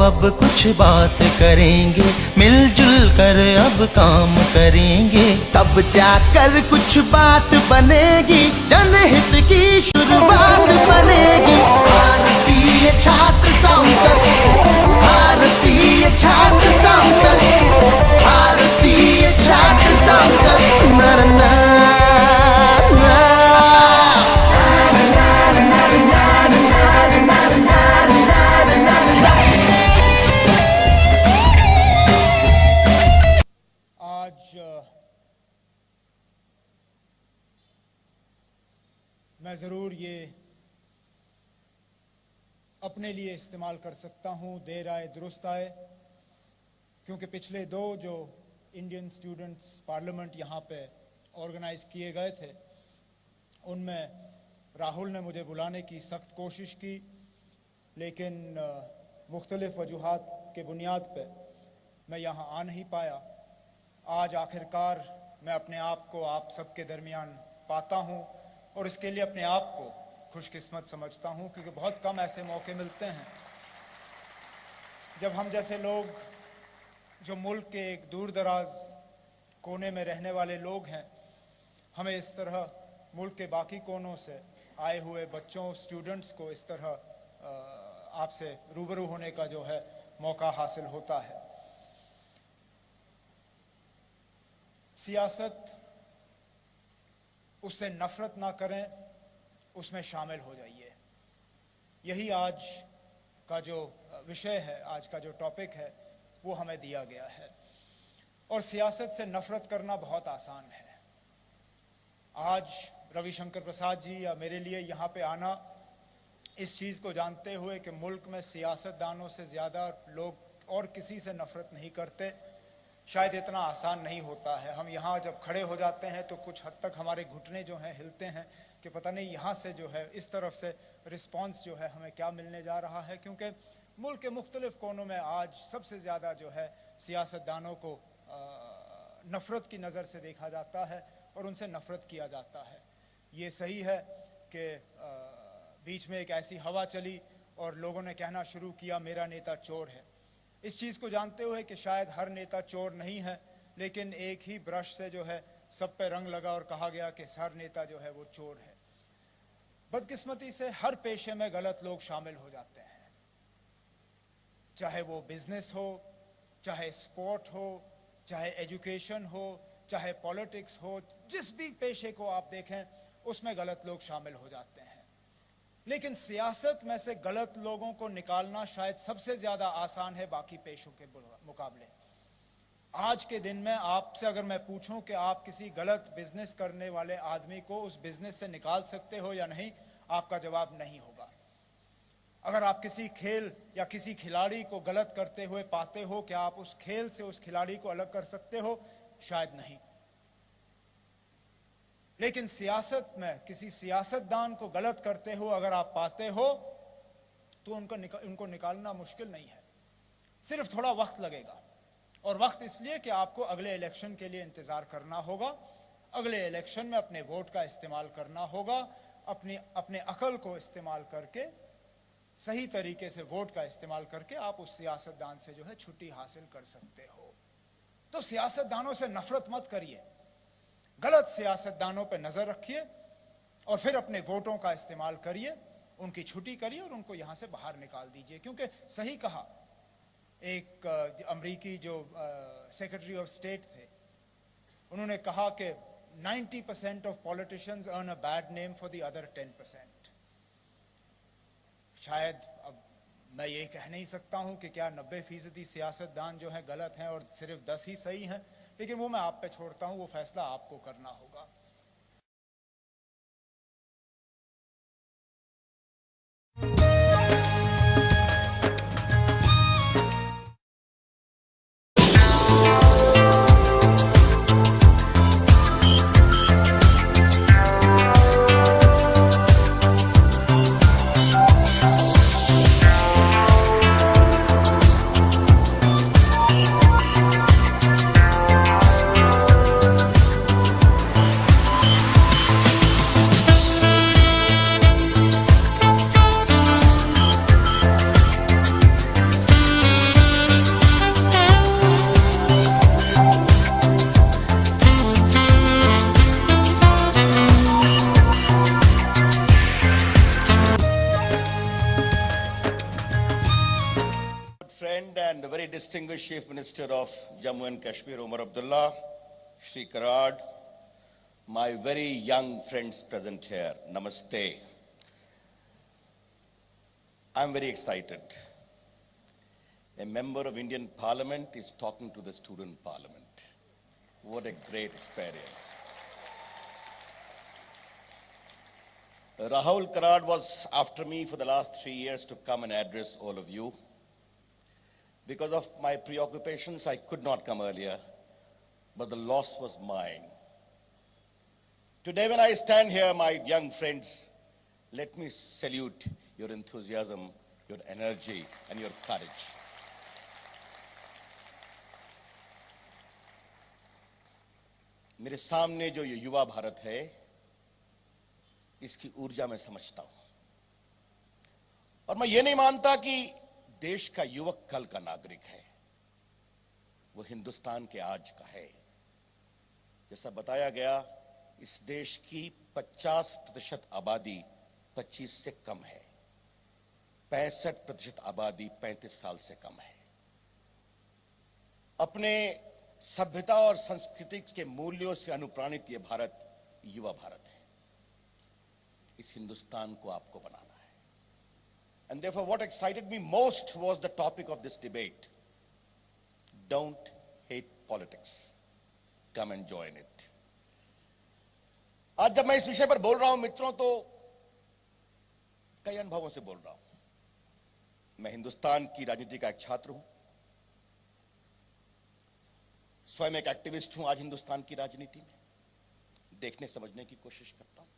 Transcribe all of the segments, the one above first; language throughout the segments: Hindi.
अब कुछ बात करेंगे, मिलजुल कर अब काम करेंगे, तब जाकर कुछ बात बनेगी, जनहित की शुरुआत बनेगी। भारतीय छात्र संसद, भारतीय छात्र संसद, भारतीय छात्र संसद। मैं ज़रूर ये अपने लिए इस्तेमाल कर सकता हूँ, देर आए दुरुस्त आए, क्योंकि पिछले दो जो इंडियन स्टूडेंट्स पार्लियामेंट यहाँ पे ऑर्गेनाइज किए गए थे, उनमें राहुल ने मुझे बुलाने की सख्त कोशिश की, लेकिन मुख्तलिफ वजूहात के बुनियाद पे मैं यहाँ आ नहीं पाया। आज आखिरकार मैं अपने आप को आप सबके दरमियान पाता हूँ और इसके लिए अपने आप को खुशकिस्मत समझता हूँ, क्योंकि बहुत कम ऐसे मौके मिलते हैं जब हम जैसे लोग जो मुल्क के एक दूर दराज कोने में रहने वाले लोग हैं, हमें इस तरह मुल्क के बाकी कोनों से आए हुए बच्चों, स्टूडेंट्स को इस तरह आपसे रूबरू होने का जो है मौका हासिल होता है। सियासत, उससे नफरत ना करें, उसमें शामिल हो जाइए। यही आज का जो विषय है, आज का जो टॉपिक है, वो हमें दिया गया है। और सियासत से नफरत करना बहुत आसान है। आज रविशंकर प्रसाद जी या मेरे लिए यहाँ पे आना, इस चीज़ को जानते हुए कि मुल्क में सियासतदानों से ज़्यादा लोग और किसी से नफरत नहीं करते, शायद इतना आसान नहीं होता है। हम यहाँ जब खड़े हो जाते हैं तो कुछ हद तक हमारे घुटने जो हैं हिलते हैं कि पता नहीं यहाँ से जो है इस तरफ से रिस्पांस जो है हमें क्या मिलने जा रहा है, क्योंकि मुल्क के मुख्तलिफ कोनों में आज सबसे ज़्यादा जो है सियासतदानों को नफ़रत की नज़र से देखा जाता है और उनसे नफ़रत किया जाता है। ये सही है कि बीच में एक ऐसी हवा चली और लोगों ने कहना शुरू किया मेरा नेता चोर है। इस चीज़ को जानते हुए कि शायद हर नेता चोर नहीं है, लेकिन एक ही ब्रश से जो है सब पे रंग लगा और कहा गया कि हर नेता जो है वो चोर है। बदकिस्मती से हर पेशे में गलत लोग शामिल हो जाते हैं, चाहे वो बिजनेस हो, चाहे स्पोर्ट हो, चाहे एजुकेशन हो, चाहे पॉलिटिक्स हो, जिस भी पेशे को आप देखें उसमें गलत लोग शामिल हो जाते हैं। लेकिन सियासत में से गलत लोगों को निकालना शायद सबसे ज़्यादा आसान है बाकी पेशों के मुकाबले। आज के दिन में आपसे अगर मैं पूछूं कि आप किसी गलत बिजनेस करने वाले आदमी को उस बिजनेस से निकाल सकते हो या नहीं, आपका जवाब नहीं होगा। अगर आप किसी खेल या किसी खिलाड़ी को गलत करते हुए पाते हो, क्या आप उस खेल से उस खिलाड़ी को अलग कर सकते हो? शायद नहीं। लेकिन सियासत में किसी सियासतदान को गलत करते हो अगर आप पाते हो तो उनको निकालना मुश्किल नहीं है, सिर्फ थोड़ा वक्त लगेगा। और वक्त इसलिए कि आपको अगले इलेक्शन के लिए इंतज़ार करना होगा, अगले इलेक्शन में अपने वोट का इस्तेमाल करना होगा, अपने अकल को इस्तेमाल करके, सही तरीके से वोट का इस्तेमाल करके आप उस सियासतदान से जो है छुट्टी हासिल कर सकते हो। तो सियासतदानों से नफरत मत करिए, गलत सियासतदानों पर नजर रखिए और फिर अपने वोटों का इस्तेमाल करिए, उनकी छुट्टी करिए और उनको यहां से बाहर निकाल दीजिए। क्योंकि सही कहा एक अमरीकी जो सेक्रेटरी ऑफ स्टेट थे, उन्होंने कहा कि 90% of politicians earn a bad name for the other 10%। शायद अब मैं ये कह नहीं सकता हूं कि क्या 90% सियासतदान जो हैं गलत हैं और सिर्फ 10 ही सही हैं, लेकिन वो मैं आप पे छोड़ता हूं, वो फैसला आपको करना होगा। friend and the very distinguished Chief Minister of Jammu and Kashmir, Omar Abdullah, Shri Karad, my very young friends present here, Namaste. I'm very excited. A member of Indian Parliament is talking to the student parliament. What a great experience. Rahul Karad was after me for the last 3 years to come and address all of you. Because of my preoccupations, I could not come earlier, but the loss was mine. Today, when I stand here, my young friends, let me salute your enthusiasm, your energy, and your courage. मेरे सामने जो ये युवा भारत है, इसकी ऊर्जा मैं समझता हूं और मैं ये नहीं मानता कि देश का युवक कल का नागरिक है, वो हिंदुस्तान के आज का है। जैसा बताया गया, इस देश की 50% आबादी 25 से कम है, 65% आबादी 35 साल से कम है। अपने सभ्यता और संस्कृति के मूल्यों से अनुप्राणित ये भारत युवा भारत है। इस हिंदुस्तान को आपको बनाना है। And therefore what excited me most was the topic of this debate. Don't hate politics. Come and join it. आज जब मैं इस विषय पर बोल रहा हूं मित्रों, तो कई अनुभवों से बोल रहा हूं। मैं हिंदुस्तान की राजनीति का एक छात्र हूं, स्वयं एक एक्टिविस्ट हूं। आज हिंदुस्तान की राजनीति में देखने समझने की कोशिश करता हूं।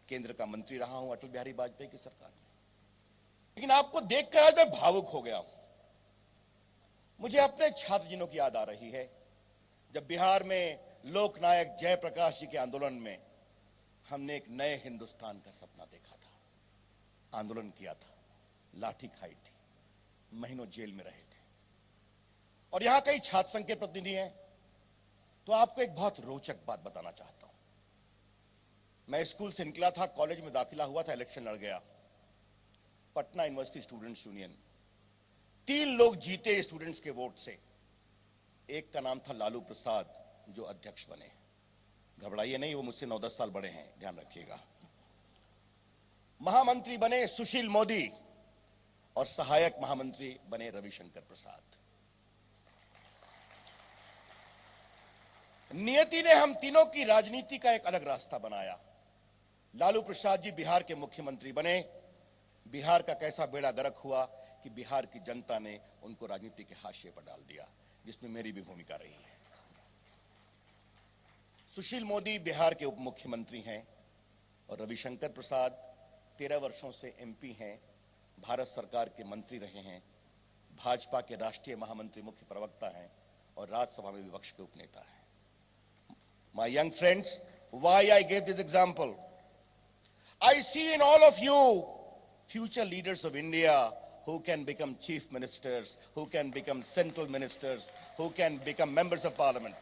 केंद्र का मंत्री रहा हूं अटल बिहारी वाजपेयी की सरकार में, लेकिन आपको देखकर आज मैं भावुक हो गया हूं। मुझे अपने छात्र दिनों की याद आ रही है, जब बिहार में लोकनायक जयप्रकाश जी के आंदोलन में हमने एक नए हिंदुस्तान का सपना देखा था। आंदोलन किया था, लाठी खाई थी, महीनों जेल में रहे थे। और यहां कई छात्र संघ के प्रतिनिधि हैं, तो आपको एक बहुत रोचक बात बताना चाहता हूं। मैं स्कूल से निकला था, कॉलेज में दाखिला हुआ था, इलेक्शन लड़ गया, पटना यूनिवर्सिटी स्टूडेंट्स यूनियन। 3 लोग जीते स्टूडेंट्स के वोट से। एक का नाम था लालू प्रसाद, जो अध्यक्ष बने। घबराइए नहीं, वो मुझसे 9-10 साल बड़े हैं, ध्यान रखिएगा। महामंत्री बने सुशील मोदी और सहायक महामंत्री बने रविशंकर प्रसाद। नियति ने हम तीनों की राजनीति का एक अलग रास्ता बनाया। लालू प्रसाद जी बिहार के मुख्यमंत्री बने। बिहार का कैसा बेड़ा गर्क हुआ कि बिहार की जनता ने उनको राजनीति के हाशिए पर डाल दिया, जिसमें मेरी भी भूमिका रही है। सुशील मोदी बिहार के उप मुख्यमंत्री हैं और रविशंकर प्रसाद 13 वर्षों से एमपी हैं, भारत सरकार के मंत्री रहे हैं, भाजपा के राष्ट्रीय महामंत्री मुख्य प्रवक्ता हैं और राज्यसभा में विपक्ष के उपनेता हैं। My young friends, why I gave this example? I see in all of you future leaders of India who can become chief ministers, who can become central ministers, who can become members of parliament.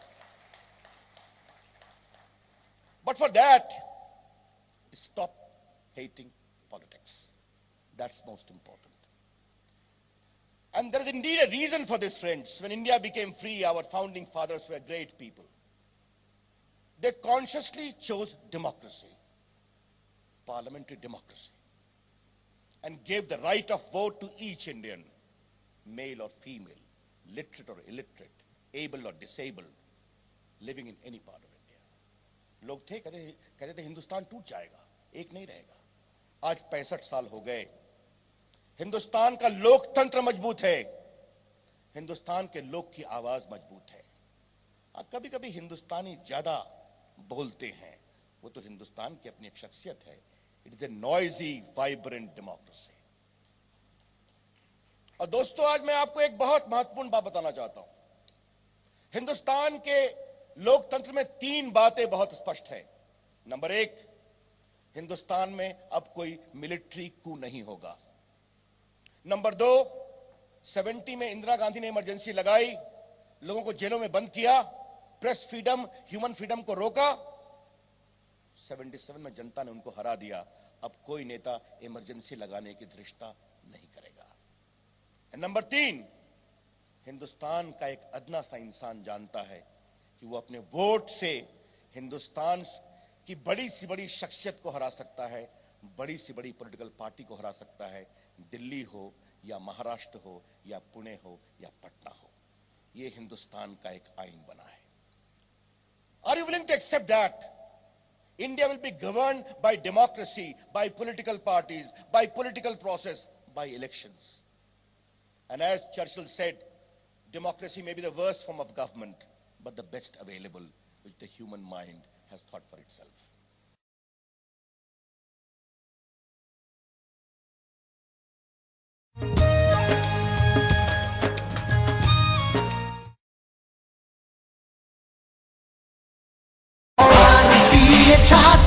But for that, stop hating politics. That's most important. And there is indeed a reason for this, friends. When India became free, our founding fathers were great people. They consciously chose democracy, parliamentary democracy, and gave the right of vote to each Indian, male or female, literate or illiterate, able or disabled, living in any part of India. लोग थे कहते थे हिंदुस्तान टूट जाएगा, एक नहीं रहेगा। आज 65 साल हो गए, हिंदुस्तान का लोकतंत्र मजबूत है, हिंदुस्तान के लोग की आवाज मजबूत है। कभी कभी हिंदुस्तानी ज्यादा बोलते हैं, वो तो हिंदुस्तान की अपनी एक शख्सियत है। It is a noisy vibrant democracy. और दोस्तों, आज मैं आपको एक बहुत महत्वपूर्ण बात बताना चाहता हूं। हिंदुस्तान के लोकतंत्र में 3 बातें बहुत स्पष्ट है। नंबर 1, हिंदुस्तान में अब कोई मिलिट्री कू नहीं होगा। नंबर 2, 70 में इंदिरा गांधी ने इमरजेंसी लगाई, लोगों को जेलों में बंद किया, प्रेस फ्रीडम, ह्यूमन फ्रीडम को रोका। 77 में जनता ने उनको हरा दिया। अब कोई नेता इमरजेंसी लगाने की धृष्टता नहीं करेगा। नंबर 3, हिंदुस्तान का एक अदना सा इंसान जानता है कि वो अपने वोट से हिंदुस्तान की बड़ी सी बड़ी शख्सियत को हरा सकता है, बड़ी सी बड़ी पॉलिटिकल पार्टी को हरा सकता है, दिल्ली हो या महाराष्ट्र हो या पुणे हो या पटना हो। ये हिंदुस्तान का एक आइन बना है। Are you willing to accept that India will be governed by democracy, by political parties, by political process, by elections? And as Churchill said, democracy may be the worst form of government, but the best available, which the human mind has thought for itself. ये छाती